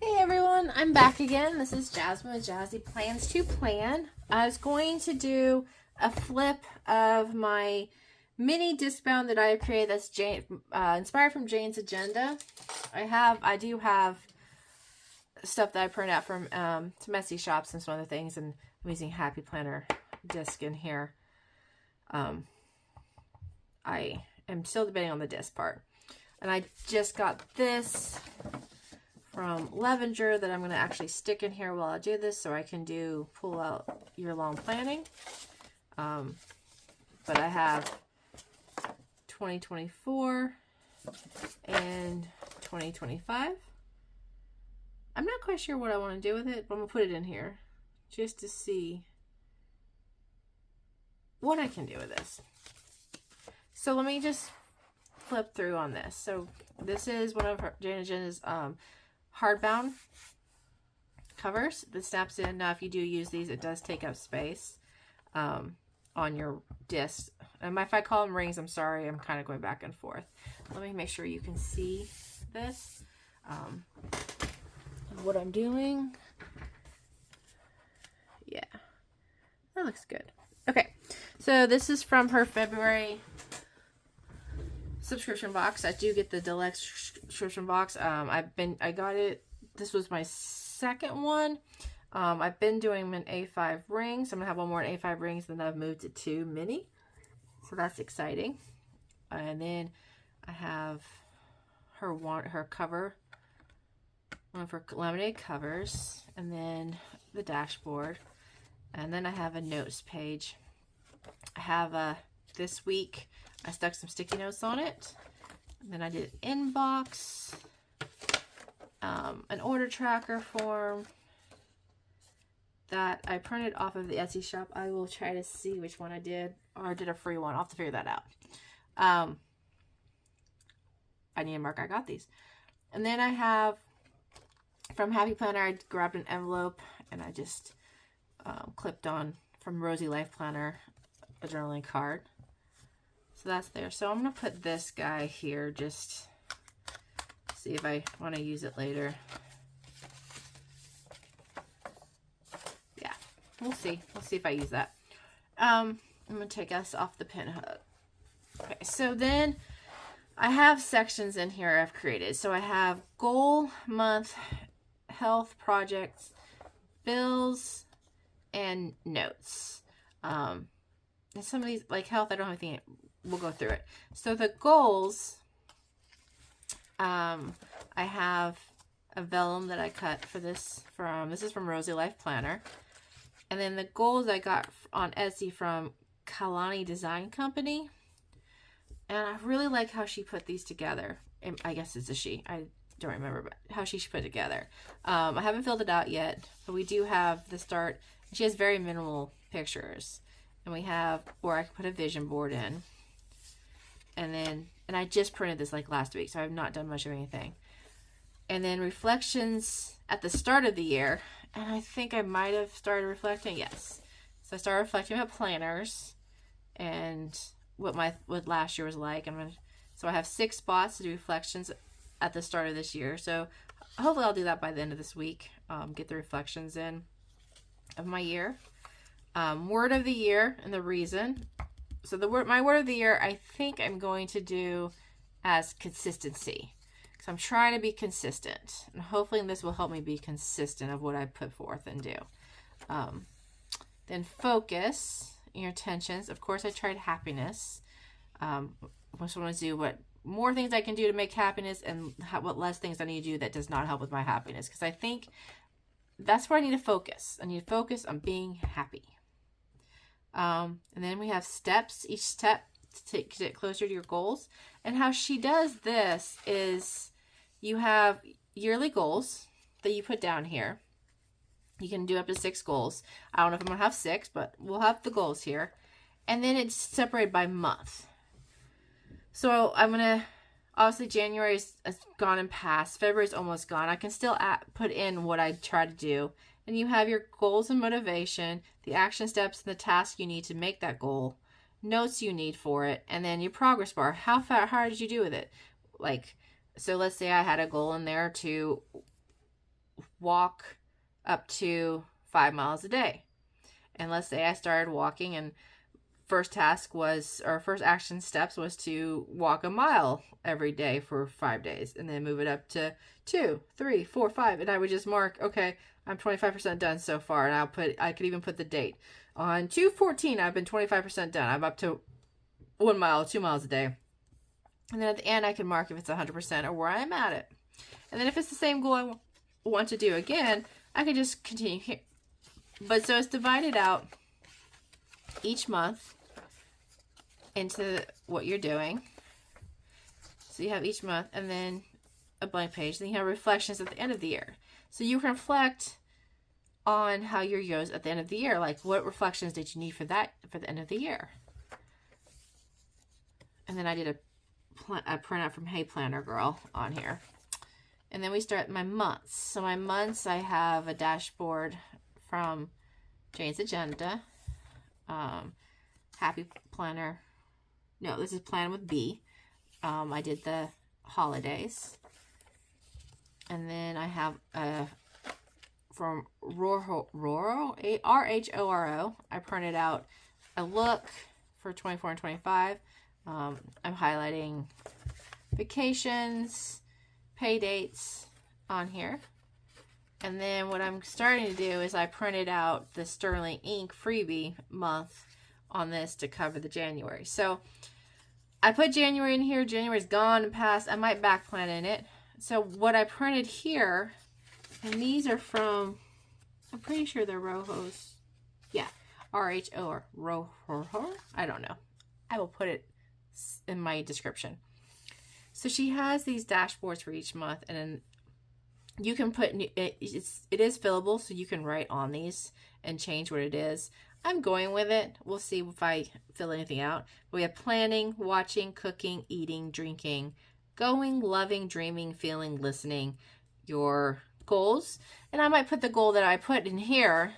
Hey everyone, I'm back again. This is Jasmine with Jazzy Plans to Plan. I was going to do a flip of my mini discbound that I created that's inspired from Jane's Agenda. I do have stuff that I printed out from some Etsy shops and some other things, and I'm using Happy Planner disc in here. I am still debating on the disc part. And I just got this from Levenger that I'm going to actually stick in here while I do this so I can pull out year-long planning. But I have 2024 and 2025. I'm not quite sure what I want to do with it, but I'm going to put it in here just to see what I can do with this. So let me just flip through on this. So this is one of Jane Agenda's hardbound covers that snaps in. Now, if you do use these, it does take up space on your disc. And if I call them rings, I'm sorry, I'm kind of going back and forth. Let me make sure you can see this, what I'm doing. Yeah, that looks good. Okay, so this is from her February subscription box. I do get the deluxe subscription box. I got it. This was my second one. I've been doing them in A5 rings. I'm gonna have one more in A5 rings, then I've moved it to mini. So that's exciting. And then I have her cover, one of her laminated covers, and then the dashboard, and then I have a notes page. I have this week I stuck some sticky notes on it. And then I did inbox, an order tracker form that I printed off of the Etsy shop. I will try to see which one I did, or I did a free one. I'll have to figure that out. I need a mark. I got these. And then I have from Happy Planner, I grabbed an envelope and I just clipped on from Rosey Life Planner a journaling card. So that's there. So I'm going to put this guy here, just see if I want to use it later. Yeah, we'll see. We'll see if I use that. I'm going to take us off the pin hook. Okay, so then I have sections in here I've created. So I have goal, month, health, projects, bills, and notes. And some of these, like health, I don't have anything. We'll go through it. So the goals, I have a vellum that I cut for this is from Rosey Life Planner. And then the goals I got on Etsy from Kailani Design Company. And I really like how she put these together. And I guess it's a she. I don't remember but how she put it together. I haven't filled it out yet, but we do have the start. She has very minimal pictures. And we have where I can put a vision board in. And I just printed this like last week, so I've not done much of anything. And then reflections at the start of the year. And I think I might have started reflecting. Yes. So I started reflecting about planners and what last year was like. So I have 6 spots to do reflections at the start of this year. So hopefully I'll do that by the end of this week. Get the reflections in of my year. Word of the year and the reason. So my word of the year, I think I'm going to do as consistency. Because I'm trying to be consistent. And hopefully this will help me be consistent of what I put forth and do. Then focus your intentions. Of course, I tried happiness. I just want to do what more things I can do to make happiness and what less things I need to do that does not help with my happiness. Because I think that's where I need to focus. I need to focus on being happy. And then we have steps, each step to get closer to your goals. And how she does this is you have yearly goals that you put down here. You can do up to 6 goals. I don't know if I'm going to have 6, but we'll have the goals here. And then it's separated by month. So I'm going to, obviously January is gone and past. February is almost gone. I can still put in what I try to do. And you have your goals and motivation, the action steps and the task you need to make that goal, notes you need for it, and then your progress bar. How hard did you do with it? Like, so let's say I had a goal in there to walk up to 5 miles a day. And let's say I started walking, and first action steps was to walk a mile every day for 5 days, and then move it up to 2, 3, 4, 5. And I would just mark, okay, I'm 25% done so far. And I could even put the date. On 2/14, I've been 25% done. I'm up to 1 mile, 2 miles a day. And then at the end, I can mark if it's 100% or where I'm at it. And then if it's the same goal I want to do again, I can just continue here. But so it's divided out each month into what you're doing. So you have each month and then a blank page. Then you have reflections at the end of the year. So you can reflect on how your year goes at the end of the year. Like, what reflections did you need for the end of the year? And then I did a printout from Hey Planner Girl on here. And then we start my months. So my months, I have a dashboard from Jane's Agenda. Happy Planner. No, this is Plan with B. I did the holidays. And then I have from Rhoro, Rhoro. I printed out a look for 24 and 25. I'm highlighting vacations, pay dates on here. And then what I'm starting to do is I printed out the Sterling Ink freebie month on this to cover the January. So I put January in here. January's gone and passed. I might back plan in it. So what I printed here, and these are from, I'm pretty sure they're Roho's. Yeah, R-H-O-R, Rhoro. I don't know. I will put it in my description. So she has these dashboards for each month, and then you can put, it is fillable, so you can write on these and change what it is. I'm going with it. We'll see if I fill anything out. We have planning, watching, cooking, eating, drinking, going, loving, dreaming, feeling, listening, your goals. And I might put the goal that I put in here,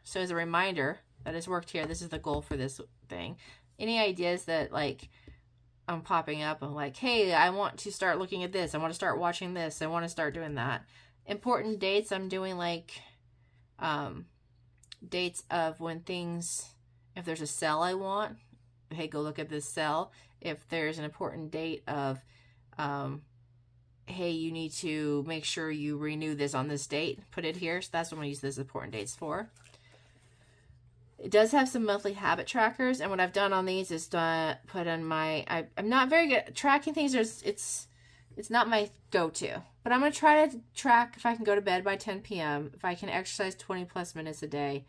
so as a reminder that it's worked here. This is the goal for this thing. Any ideas that, like, I'm popping up, I'm like, hey, I want to start looking at this. I want to start watching this. I want to start doing that. Important dates, I'm doing like dates of when things, if there's a sale I want, hey, go look at this sale. If there's an important date of, hey, you need to make sure you renew this on this date, put it here. So that's what I'm going to use this important dates for. It does have some monthly habit trackers, and what I've done on these is put in my, I'm not very good at tracking things. It's not my go-to, but I'm going to try to track if I can go to bed by 10 p.m., if I can exercise 20 plus minutes a day.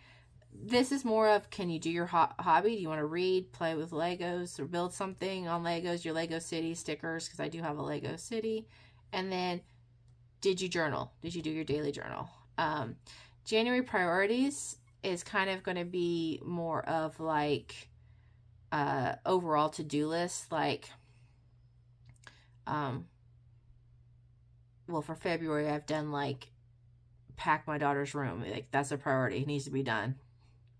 This is more of, can you do your hobby? Do you want to read, play with Legos, or build something on Legos, your Lego City stickers, because I do have a Lego City. And then, did you journal? Did you do your daily journal? January priorities is kind of going to be more of like overall to-do list, like well, for February I've done like pack my daughter's room. Like, that's a priority. It needs to be done.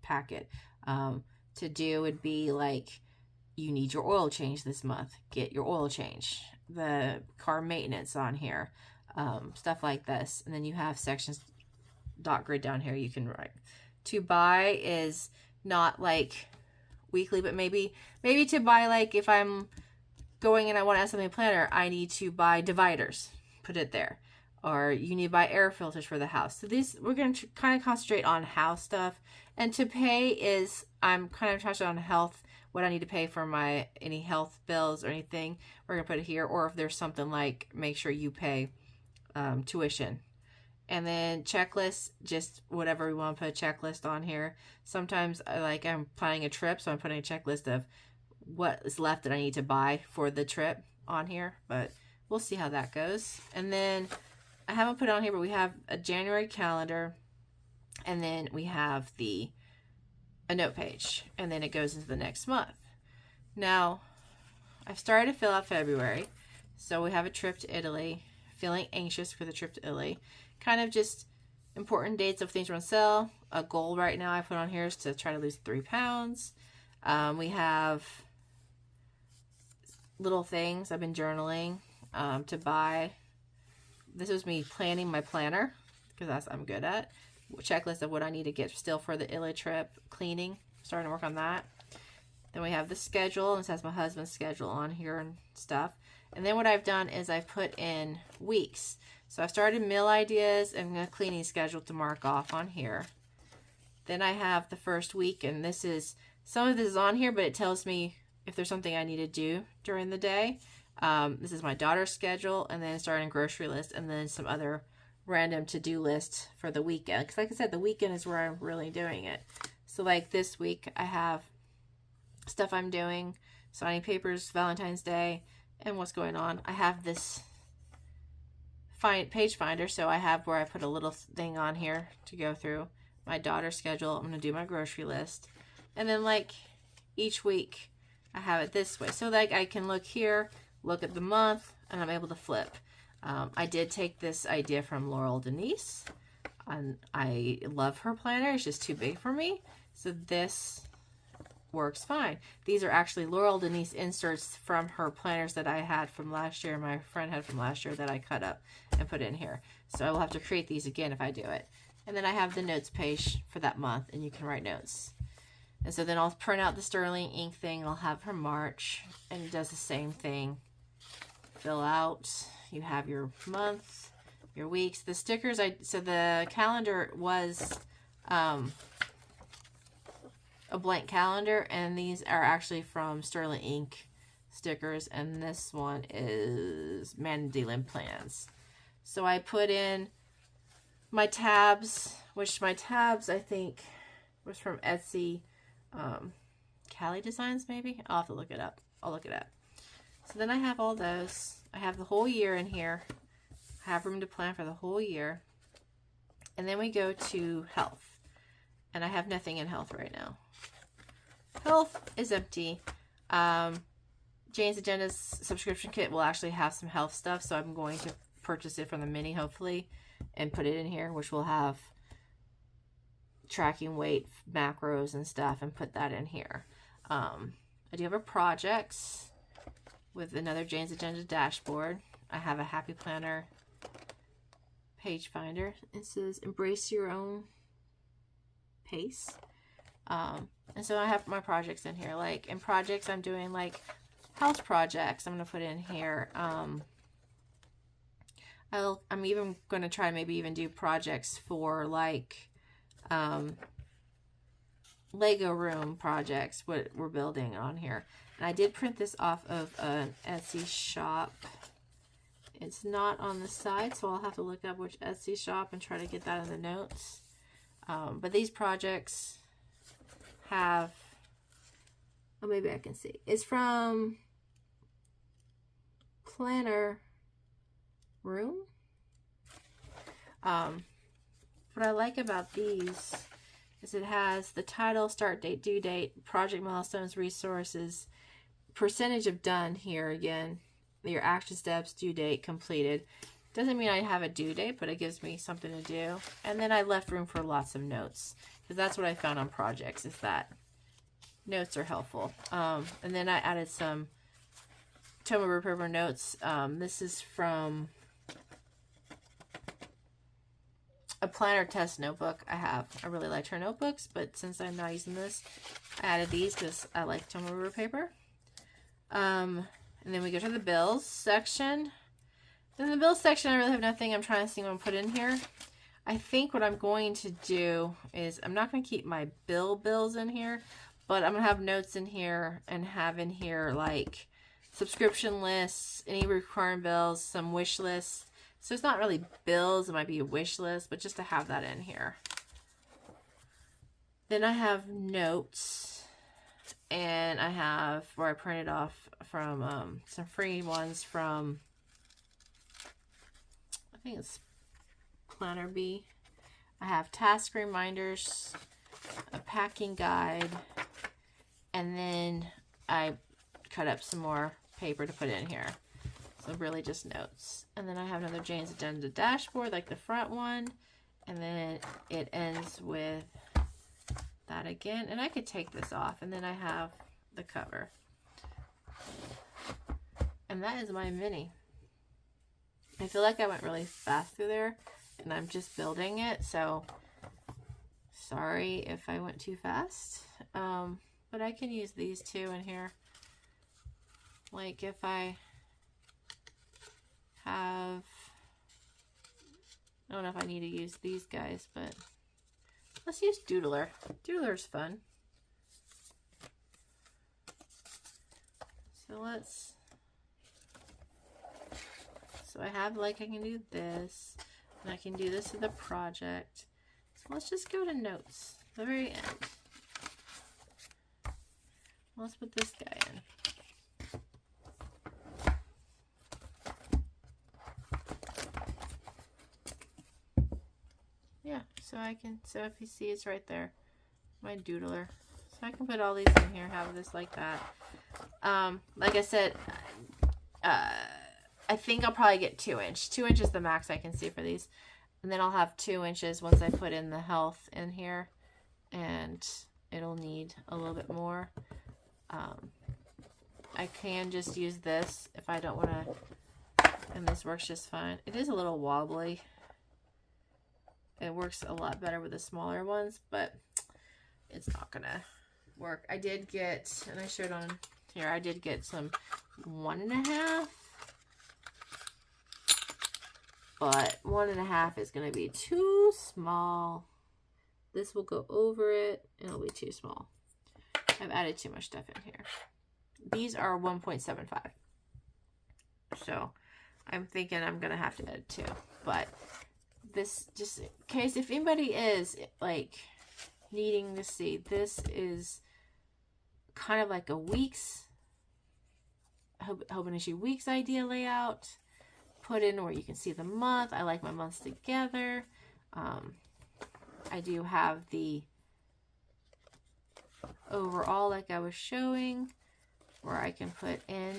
Pack it. To do would be like, you need your oil change this month. Get your oil change. The car maintenance on here. Stuff like this. And then you have sections, dot grid down here you can write. To buy is not like weekly, but maybe to buy, like if I'm going and I want to add something in planner, I need to buy dividers, put it there. Or you need to buy air filters for the house. So these, we're going to kind of concentrate on house stuff. And to pay is, I'm kind of touching on health, what I need to pay for my any health bills or anything. We're going to put it here. Or if there's something like, make sure you pay tuition. And then checklist, just whatever we want to put a checklist on here. Sometimes I'm planning a trip, so I'm putting a checklist of what is left that I need to buy for the trip on here. But we'll see how that goes. And then I haven't put it on here, but we have a January calendar. And then we have a note page. And then it goes into the next month. Now, I've started to fill out February. So we have a trip to Italy. Feeling anxious for the trip to Italy. Kind of just important dates of things we're on sale. A goal right now I put on here is to try to lose 3 pounds. We have little things I've been journaling to buy. this was me planning my planner, because that's what I'm good at. Checklist of what I need to get still for the Italy trip, cleaning, starting to work on that. Then we have the schedule, and it has my husband's schedule on here and stuff. And then what I've done is I've put in weeks. So I've started meal ideas and a cleaning schedule to mark off on here. Then I have the first week, and this is, some of this is on here, but it tells me if there's something I need to do during the day. This is my daughter's schedule, and then starting grocery list, and then some other random to-do list for the weekend. Because like I said, the weekend is where I'm really doing it. So like this week, I have stuff I'm doing, signing papers, Valentine's Day, and what's going on. I have this page finder, so I have where I put a little thing on here to go through my daughter's schedule. I'm going to do my grocery list. And then like each week, I have it this way. So like I can look here, look at the month, and I'm able to flip. I did take this idea from Laurel Denise, and I love her planner. It's just too big for me. So this works fine. These are actually Laurel Denise inserts from her planners that I had from last year. My friend had from last year that I cut up and put in here. So I will have to create these again if I do it. And then I have the notes page for that month, and you can write notes. And so then I'll print out the Sterling ink thing. I'll have for March, and it does the same thing. Fill out. You have your month, your weeks, the stickers. So the calendar was a blank calendar, and these are actually from Sterling ink stickers, and this one is Mandolin plans. So I put in my tabs, which my tabs I think was from Etsy. Kylee Designs, maybe? I'll have to look it up. I'll look it up. So then I have all those. I have the whole year in here. I have room to plan for the whole year. And then we go to health. And I have nothing in health right now. Health is empty. Jane's Agenda's subscription kit will actually have some health stuff, so I'm going to purchase it from the mini, hopefully, and put it in here, which will have tracking weight, macros, and stuff, and put that in here. I do have a projects with another Jane's Agenda dashboard. I have a Happy Planner page finder. It says, embrace your own pace. And so I have my projects in here. Like in projects, I'm doing like house projects. I'm going to put in here. I'm even going to try maybe even do projects for like Lego room projects, what we're building on here. And I did print this off of an Etsy shop. It's not on the side, so I'll have to look up which Etsy shop and try to get that in the notes. But these projects have, oh, maybe I can see. It's from Planner Room. What I like about these is it has the title, start date, due date, project milestones, resources, percentage of done here again, your action steps, due date, completed. Doesn't mean I have a due date, but it gives me something to do. And then I left room for lots of notes, because that's what I found on projects, is that notes are helpful. And then I added some Toma River notes. This is from a planner test notebook I have. I really liked her notebooks, but since I'm not using this, I added these because I like Toma River paper. And then we go to the bills section. In the bills section, I really have nothing. I'm trying to see what I'm put in here. I think what I'm going to do is I'm not going to keep my bills in here, but I'm going to have notes in here and have in here like subscription lists, any recurring bills, some wish lists. So it's not really bills, it might be a wish list, but just to have that in here. Then I have notes, and I have where I printed off from some free ones from, I think it's Planner Bee. I have task reminders, a packing guide, and then I cut up some more paper to put in here. So really just notes. And then I have another Jane's Agenda dashboard, like the front one. And then it ends with that again. And I could take this off. And then I have the cover. And that is my mini. I feel like I went really fast through there, and I'm just building it, so sorry if I went too fast. But I can use these two in here. Like if I have, I don't know if I need to use these guys, but let's use Doodler. Doodler's fun. So I have, like, I can do this, and I can do this in the project. So let's just go to notes, the very end. Let's put this guy in. Yeah, so if you see, it's right there, my Doodler. So I can put all these in here, have this like that. Like I said, I think I'll probably get 2 inch. 2 inches is the max I can see for these. And then I'll have 2 inches once I put in the health in here. And it'll need a little bit more. I can just use this if I don't want to. And this works just fine. It is a little wobbly. It works a lot better with the smaller ones, but it's not going to work. I did get, and I showed on here, I did get some 1.5. But 1.5 is going to be too small. This will go over it, and it'll be too small. I've added too much stuff in here. These are 1.75. So I'm thinking I'm going to have to add 2. But this, just in case, if anybody is like needing to see, this is kind of like a week's, Hobonichi week's idea layout. Put in where you can see the month. I like my months together. I do have the overall, like I was showing, where I can put in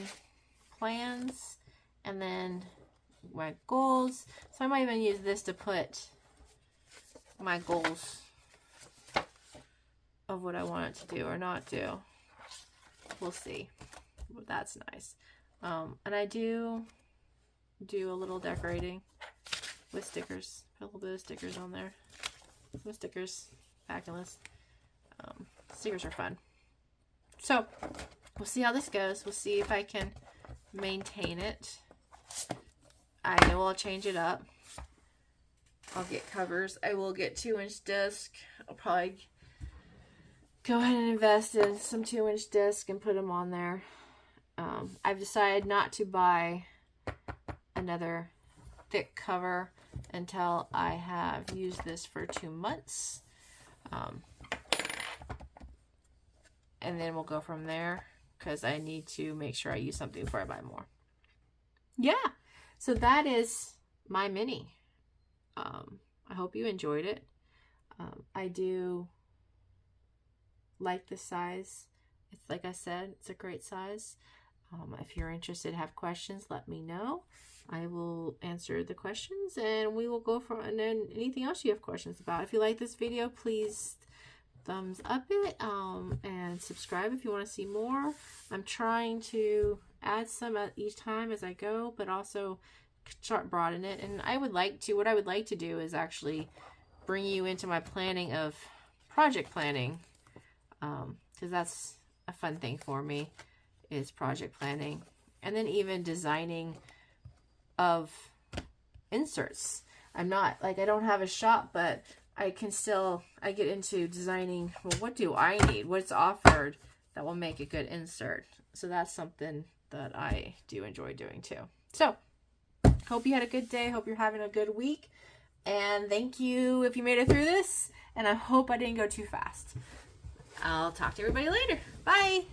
plans and then my goals. So I might even use this to put my goals of what I want it to do or not do. We'll see. But that's nice. And I do a little decorating with stickers. Put a little bit of stickers on there. Some stickers, packing list. Stickers are fun. So we'll see how this goes. We'll see if I can maintain it. I know I'll change it up. I'll get covers. I will get 2-inch disc. I'll probably go ahead and invest in some 2-inch disc and put them on there. I've decided not to buy another thick cover until I have used this for 2 months. And then we'll go from there, because I need to make sure I use something before I buy more. Yeah, so that is my mini. I hope you enjoyed it. I do like the size. It's, like I said, it's a great size. If you're interested, have questions, let me know. I will answer the questions, and we will go from, and then anything else you have questions about. If you like this video, please thumbs up it, and subscribe if you want to see more. I'm trying to add some at each time as I go, but also start broaden it. And I would like to, what I would like to do is actually bring you into my planning of project planning, because that's a fun thing for me, is project planning, and then even designing of inserts. I'm not, like, I don't have a shop, but I can still, I get into designing, well, what do I need? What's offered that will make a good insert? So that's something that I do enjoy doing too. So, hope you had a good day. Hope you're having a good week. And thank you if you made it through this. And I hope I didn't go too fast. I'll talk to everybody later. Bye!